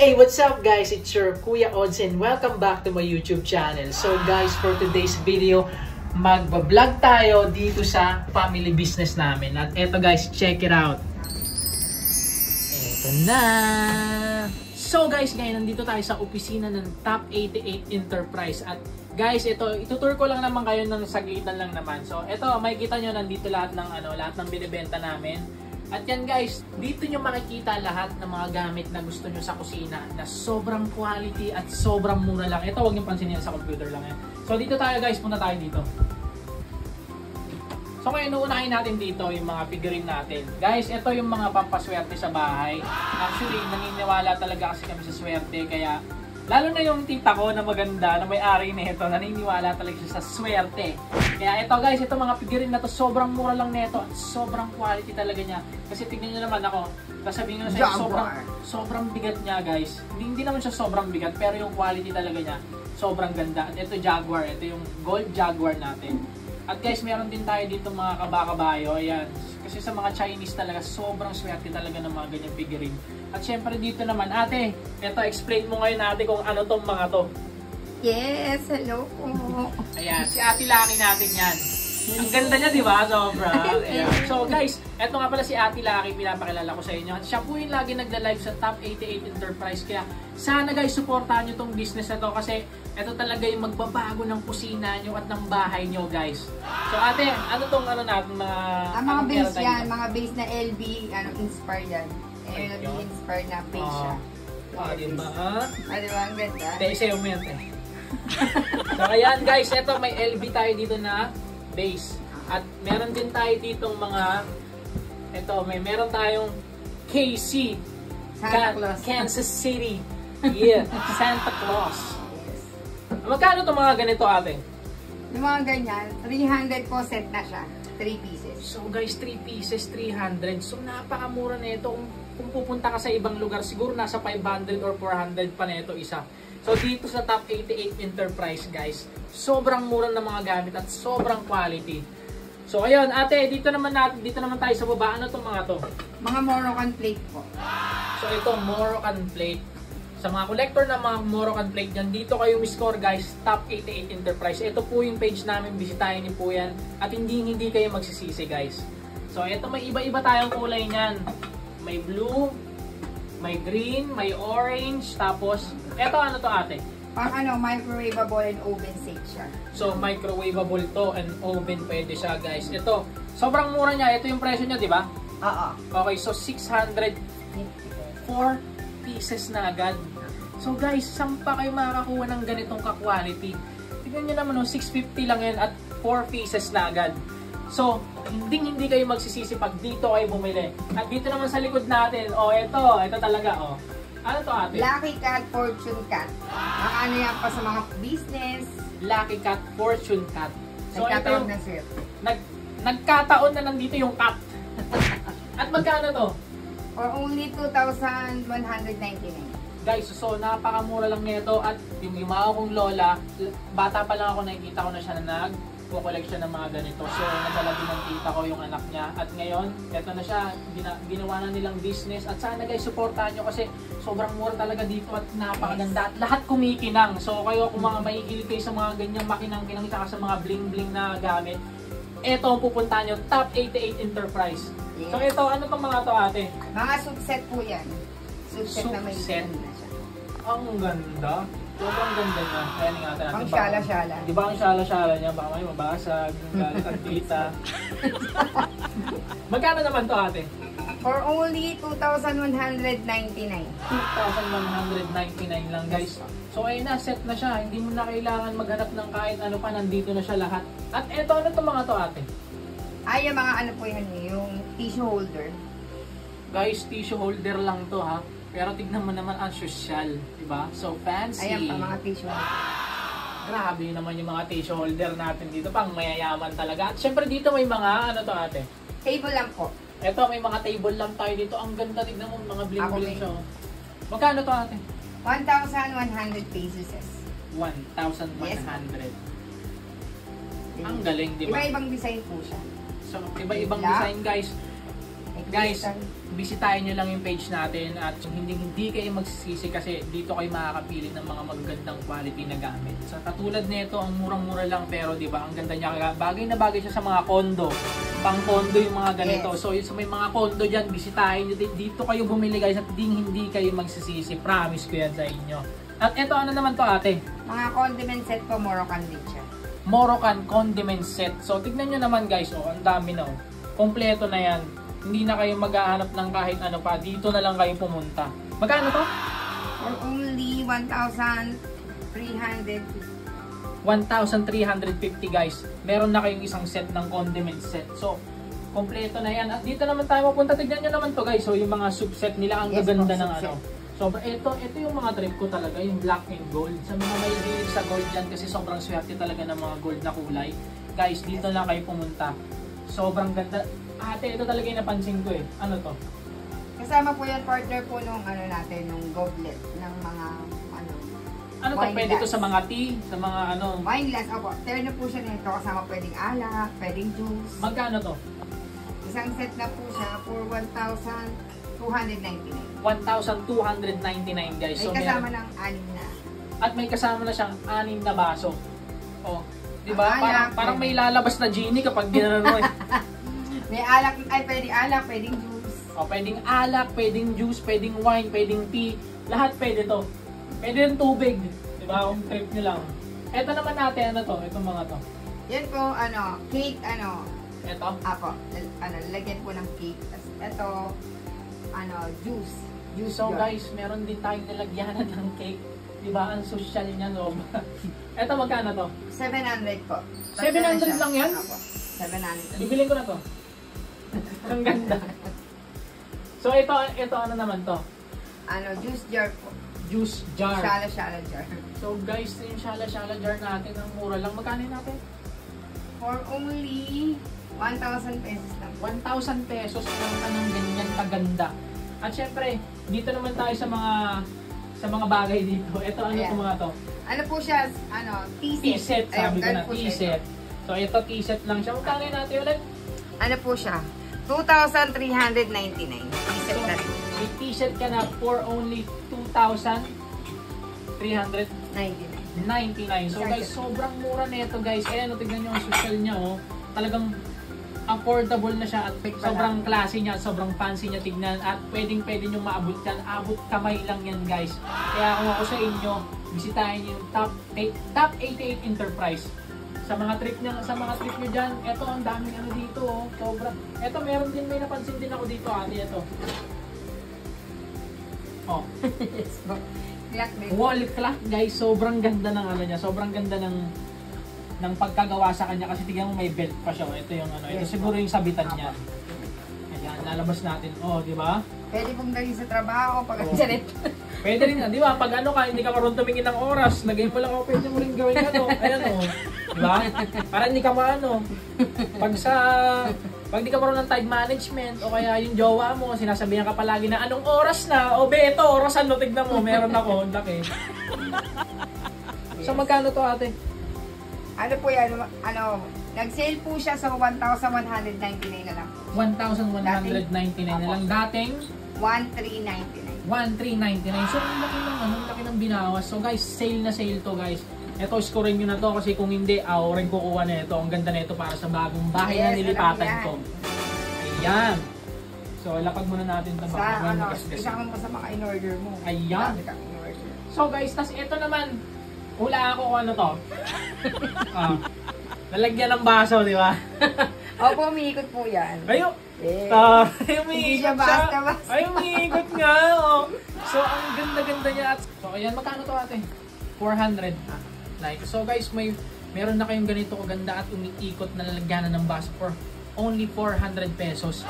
Hey, what's up guys? It's your Kuya Odds and welcome back to my YouTube channel. So guys, for today's video, magbablog tayo dito sa family business namin. At eto guys, check it out. Eto na! So guys, ngayon nandito tayo sa opisina ng Top 88 Enterprise. At guys, itutur ko lang naman kayo ng sagitan lang naman. So eto, makikita nyo nandito lahat ng binibenta namin. At yan guys, dito nyo makikita lahat ng mga gamit na gusto nyo sa kusina na sobrang quality at sobrang mura lang. Ito, huwag nyo pansinin, sa computer lang yan. So dito tayo guys, punta tayo dito. So ngayon, uunahin natin dito yung mga figurine natin. Guys, ito yung mga pampaswerte sa bahay. Actually, naniniwala talaga kasi kami sa swerte. Kaya, lalo na yung tita ko na maganda, na may-ari nito, naniniwala talaga siya sa swerte. Kaya ito guys, ito mga figurine na to, sobrang mura lang nito at sobrang quality talaga niya. Kasi tignan nyo naman ako, sasabihin ko sa sobrang bigat niya guys. Hindi naman siya sobrang bigat, pero yung quality talaga niya, sobrang ganda. At ito Jaguar, ito yung Gold Jaguar natin. At guys, meron din tayo dito mga kabakabayo, ayan. Kasi sa mga Chinese talaga, sobrang swerte talaga ng mga ganyang figurine. At syempre dito naman, ate, ito, explain mo ngayon ate kung ano tong mga to. Yes, hello po. Ayan, si Ate Laki natin yan. Ang ganda niya, di ba? Sobra. Ayan. So guys, eto nga pala si Ate Laki, pinapakilala ko sa inyo. At siya po yung lagi nagla-live sa Top 88 Enterprise. Kaya sana guys, supportahan nyo tong business na to kasi eto talaga yung magbabago ng kusina nyo at ng bahay nyo guys. So ate, ano tong natin mga... Mga base yan, mga base na LB, inspired yan. Inspired na base siya. Diba? Diba, ang ganda? Isa yung mente. So ayan guys, eto may LB tayo dito na base. At meron din tayo ditong mga meron tayong KC Santa Claus. Kansas City. Yeah, Santa Claus. Yes. Magkano itong mga ganito ate? Yung mga ganyan, 300 po set na siya. 3 pieces. So guys, 3 pieces, 300. So napakamura na ito. Kung pupunta ka sa ibang lugar, siguro nasa 500 or 400 pa na ito isa. So dito sa Top 88 Enterprise guys, sobrang mura ng mga gamit at sobrang quality. So ayun, ate, dito naman tayo sa baba. Ano tong mga to? Mga Moroccan plate po. So ito, Moroccan plate. Sa mga collector ng mga Moroccan plate dyan, dito kayo score guys, Top 88 Enterprise. Ito po yung page namin, bisitahin niyo po yan. At hindi kayo magsisisi guys. So ito, may iba-iba tayong kulay niyan. May blue, may green, may orange, tapos, eto ano to ate? Pang microwavable and oven safe siya. So, microwavable to and oven pwede siya guys. Ito, sobrang mura niya. Ito yung presyo niya, di ba? Oo. Okay, so 600 4 pieces na agad. So guys, saan pa kayo makakakuha ng ganitong ka-quality? Tignan nyo naman, 650 lang yan at 4 pieces na agad. So, hindi kayo magsisisi pag dito kayo bumili. At dito naman sa likod natin, ito talaga, Ano to ate? Lucky Cat, Fortune Cat. Ano yan pa sa mga business. Lucky Cat, Fortune Cat. So, nagkataon na sir. Nagkataon na nandito yung cat. At magkano to? For only 2,199. Guys, so napakamura lang nito. At yung mga kong lola, bata pa lang ako, nakikita ko na siya na nag-collection ng mga ganito. So, nadala din ng tita ko yung anak niya. At ngayon, eto na siya, ginawa na nilang business. At sana guys, supportahan nyo kasi sobrang mura talaga dito at napakaganda. At lahat kumikinang. So, kayo kung mga mahihilig kayo sa mga ganyang makinang-kinang saka sa mga bling-bling na gamit, eto ang pupuntahan nyo, Top 88 Enterprise. Yes. So, ito, ano tong mga to ate? Mga subset po yan. Subset na may set na siya. Ang ganda. Sobrang ganda niya. Kaya ingatan natin. Ang syala-syala. Di ba ang syala-syala niya? Baka may mabasag. Galit ang tita. Magkano naman to ate? For only 2,199. 2,199 lang guys. So ayun na, set na siya. Hindi mo na kailangan maghanap ng kahit ano pa. Nandito na siya lahat. At eto, ano to mga to ate? Ay, yung mga ano po yan, yung tissue holder. Guys, tissue holder lang to ha. Pero tignan mo naman ang social, diba? So fancy. Ayan pa, mga tissue holder. Grabe naman yung mga tissue holder natin dito. Pang mayayaman talaga. At syempre dito may mga, ano to ate? Table lang po. Eto, may mga table lang tayo dito. Ang ganda, tignan mo, mga bling-bling siya. Magkano to ate? 1,100 pesos. 1,100. Yes. Ang galing, diba? Iba-ibang design po siya. So, iba-ibang design guys. Guys, bisitahin nyo lang yung page natin at hindi kayo magsisisi kasi dito kayo makakapili ng mga magagandang quality na gamit. Sa katulad nito, ang murang-mura lang pero di ba ang ganda niya, bagay na bagay siya sa mga kondo. Pang kondo yung mga ganito. Yes. So yung may mga kondo diyan, bisitahin nyo dito kayo bumili guys at hindi kayo magsisisi. Promise ko yan sa inyo. At ito ano naman to ate? Mga condiment set po, Moroccan din siya. Moroccan condiment set. So tignan nyo naman guys, oh, ang dami na oh. Kompleto na yan. Hindi na kayo maghahanap ng kahit ano pa. Dito na lang kayo pumunta. Magkano to? For only 1,350. 1,350 guys. Meron na kayong isang set ng condiment set. So, kompleto na yan. At dito naman tayo mapunta. Tignan nyo naman to guys. So, yung mga subset nila, ang gaganda ng ano. So, ito yung mga trip ko talaga. Yung black and gold. Sa mga may hilig sa gold yan kasi sobrang swerte talaga ng mga gold na kulay. Guys, dito lang kayo pumunta. Sobrang ganda. Ate, ito talaga yung napansin ko eh. Ano to? Kasama po yan, partner po nung ano natin, nung goblet ng mga Ano to? Pwede to sa mga tea, sa mga ano? Wine glass, opo. Terno po siya nito. Kasama pwedeng alak, pwedeng juice. Magkano to? Isang set na po siya for 1,299. 1,299 guys. May So, kasama ng 6 na. At may kasama na siyang 6 na baso. Oh, 'di ba? Alak, Parang may lalabas na genie kapag ginanon mo eh. May alak, ay pwedeng alak, pwedeng juice. Oh, pwedeng alak, pwedeng juice, pwedeng wine, pwedeng tea. Lahat pwede to. Pwede yung tubig, 'di ba? Kung trip niyo lang. Ito naman natin ano to, itong mga to. Yan po, cake, Ito. ako, lagyan po ng cake. Tapos ito, juice. So guys, meron din tayong nilagyanan ng cake. 'Di ba? Ang social niya, no? Ito magkano to? 700 po. 700 lang yan? Ako, 700. Bibilin ko na to. Ang ganda. So ito ano naman to? Juice jar po. Juice jar. Shala jar. So guys, yung shala jar natin, ang mura lang. Magkano natin? For only 1,000 pesos lang. 1,000 pesos lang ka ng ganyan kaganda. At syempre, dito naman tayo sa mga bagay dito. Ito ano Ayan. to mga to? Ano po siya? Tea set. Tea set, sabi ko na, po tea siya set. So ito tea set lang siya. Magkano natin ulit? Ano po siya? 2,399. Tea set na rin. May tea set ka na for only 2,399. So guys, sobrang mura nito guys. Ayan, tignan nyo ang social niya oh. Talagang affordable na siya at sobrang classy niya, sobrang fancy niya tignan at pwede nyo maabot yan. Abot kamay lang yan guys. Kaya kung ako sa inyo, bisitahin yung Top 88 Enterprise. Sa mga trip nyo dyan, eto ang daming ano dito oh. Sobra. Eto meron din, may napansin din ako dito ate, eto. Oh. Wall clock guys, sobrang ganda ng ano niya, sobrang ganda ng pagkagawa sa kanya kasi tignan mo may belt pa siya. Ito yung ano, ito siguro yung sabitan niya. Ayan, lalabas natin. Oh, di ba? Pwede pong dali sa trabaho pag ganyan. Pwede rin, di ba? Pag ano ka, hindi ka marunong tumingin ng oras, lagay mo lang, pwede mo rin gawin ano. Ayan oh. Di ba? Para hindi ka maano. Pag di ka marunong ng time management o kaya yung jowa mo, sinasabihan ka palagi na anong oras na? O be, ito, orasan no, tignan mo, meron ako, laki. So magkano to ate? Ano po yan? Nag-sale po siya sa 1,199 na lang. 1,199 na lang. Dating 1,399. 1,399. So ang laki ng binawas. So guys, sale na sale to guys. Ito, scorein nyo na to kasi kung hindi, rin kukuha na ito. Ang ganda na ito para sa bagong bahay na nilipatan ko. Ayan. So, lapag muna natin ito. Sa isa mo sa mga in-order mo. Ayan. So guys, tas ito naman, hula ako kung ano to. Lalagyan ng baso, di ba? Opo, umiikot po yan. Ayun. Umiikot siya. Ay, umiikot nga. Oh. So, ang ganda-ganda niya. So, ayan, magkano to ate? 400. Like, so guys, meron na kayong ganito kaganda at umiikot na lalagyanan ng baso for only 400 pesos.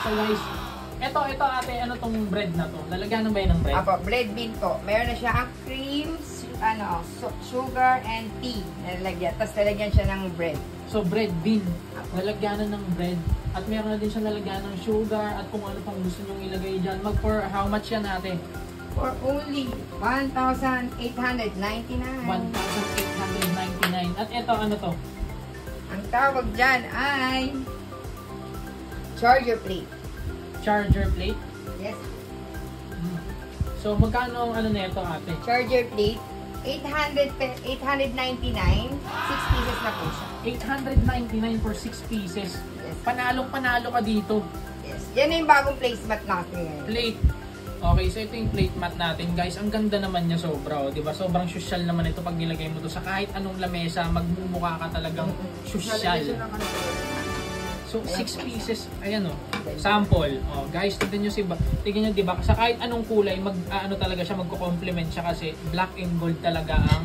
So guys, ito ate, ano tong bread na to? Lalagyanan ba yun ng bread? Apo, bread bean po. Meron na siya ang cream, sugar and tea na lalagyan. Tapos lalagyan siya ng bread. So bread bean, lalagyanan ng bread. At meron na din siya lalagyan ng sugar at kung ano pang gusto nyong ilagay dyan. For how much yan ate? For only 1,899. 1,899. At ito, ano to? Ang tawag dyan ay charger plate. charger plate. Yes. So, magkano ang ano nito, ate? Charger plate. 899. 6 pieces na po siya. 899 for 6 pieces. Yes. Panalong-panalo ka dito. Yes. Yan na yung bagong placemat natin ngayon. Plate. Okay, so ito yung plate mat natin, guys. Ang ganda naman niya sobra, oh, 'di ba? Sobrang social naman ito pag nilagay mo to sa kahit anong lamesa, magmumukha ka talagang social. So 6 pieces, ayan oh. Sample. Oh, guys, tignan niyo 'di ba? Sa kahit anong kulay, ano talaga siya, magko-complement siya kasi black and gold talaga ang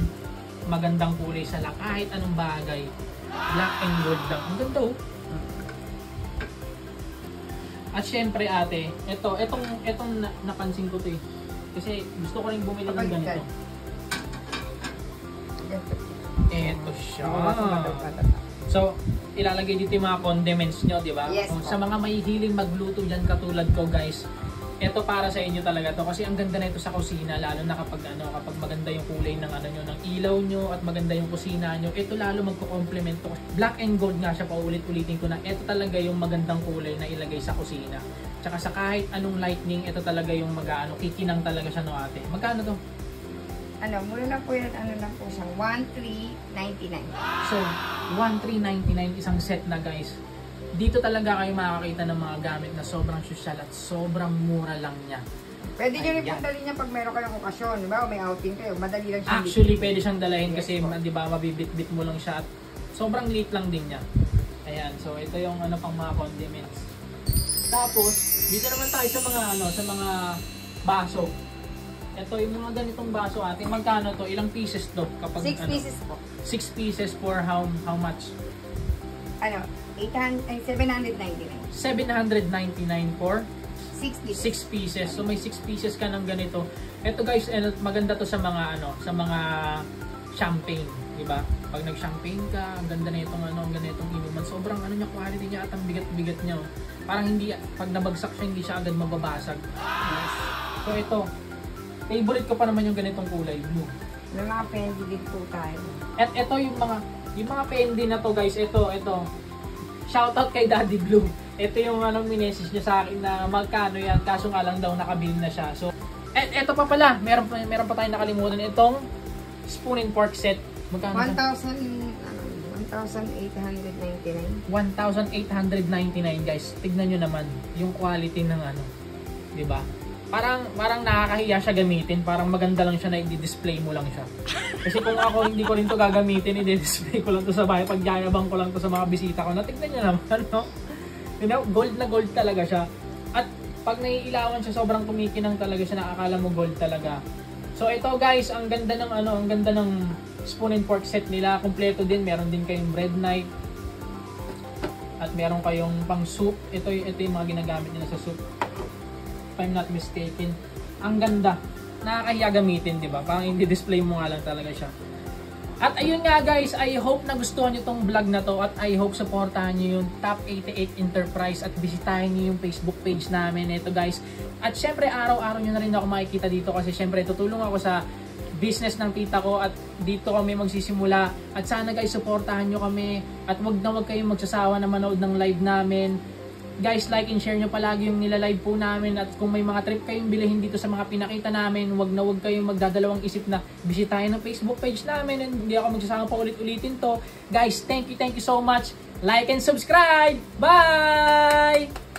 magandang kulay sa kahit anong bagay. Black and gold lang. Ang ganda oh. At syempre ate, etong napansin ko 'to eh. Kasi gusto ko rin bumili ng ganito. Eto siya. So, ilalagay dito yung mga condiments nyo, di ba? Yes, sa mga may hiling magluto dyan katulad ko, guys, ito para sa inyo talaga to kasi ang ganda na ito sa kusina, lalo na kapag maganda yung kulay ng ng ilaw nyo at maganda yung kusina nyo, ito lalo magko-complement to. Black and gold nga siya, paulit-ulitin ko na ito talaga yung magandang kulay na ilagay sa kusina. Tsaka sa kahit anong lightning, ito talaga yung kikinang talaga siya, no ate. Magkano to? Muna na po yan, lang po siya, 1,399. So, 1,399 isang set na, guys. Dito talaga kayo makakita ng mga gamit na sobrang social at sobrang mura lang niya. Pwede nyo rin pong dalhin niya pag meron kayong okasyon. Diba? May outing kayo, madali lang siya. Actually, pwede siyang dalahin kasi, di ba, mabibit-bit mo lang siya at sobrang liit lang din niya. Ayan, so ito yung pang mga condiments. Tapos, dito naman tayo sa mga baso. Ito yung mga ganitong baso ating magkano to? Ilang pieces to? Kapag 6 pieces po. 6 pieces for how much? 799. 799 for 6 pieces. 6 pieces. So may 6 pieces ka ng ganito. Ito guys, maganda to sa mga sa mga champagne, di ba? Pag nag-champagne ka, ang ganda na itong ang ganda itong inuman. Sobrang niya, quality niya at ang bigat-bigat niya. Parang hindi pag nabagsak siya, hindi siya agad mababasag. Yes. So ito, favorite ko pa naman yung ganitong kulay, blue. May mga pendi din po tayo. At ito yung mga pendi na to, guys. Ito. Shoutout kay Daddy Blue. Ito yung minessage niya sa akin na magkano yan, kaso nga lang daw nakabili na siya. So, ito pa pala, meron pa tayong nakalimutan itong spoon and fork set. Magkano? 1,899. 1,899, guys. Tignan nyo naman yung quality ng 'di ba? Parang nakakahiya siya gamitin, parang maganda lang siya na i-display mo lang siya. Kasi kung ako hindi ko rin to gagamitin, i-display ko lang to sa bahay, pagyayabang ko lang to sa mga bisita ko. Natignan niyo naman, no? You know, gold na gold talaga siya. At pag naiilawan siya, sobrang kumikinang talaga siya, nakakala mo gold talaga. So ito guys, ang ganda ng spoon and fork set nila, kumpleto din. Meron din kayong bread knife at meron kayong pang soup. Ito yung mga ginagamit nila sa soup. If I'm not mistaken. Ang ganda. Nakakahiya gamitin, di ba? Parang i-display mo nga lang talaga siya. At ayun nga guys, I hope nagustuhan nyo tong vlog na to at I hope supportahan nyo yung Top 88 Enterprise at bisitahin nyo yung Facebook page namin. Ito guys. At syempre araw-araw nyo na rin ako makikita dito kasi syempre tutulong ako sa business ng tita ko at dito kami magsisimula. At sana guys, supportahan nyo kami at wag kayong magsasawa na manood ng live namin. Guys, like and share nyo palagi yung nilalive po namin at kung may mga trip kayong bilhin dito sa mga pinakita namin, wag kayong magdadalawang isip na bisitahin ng Facebook page namin and hindi ako magsasama pa ulit-ulitin to. Guys, thank you so much. Like and subscribe. Bye!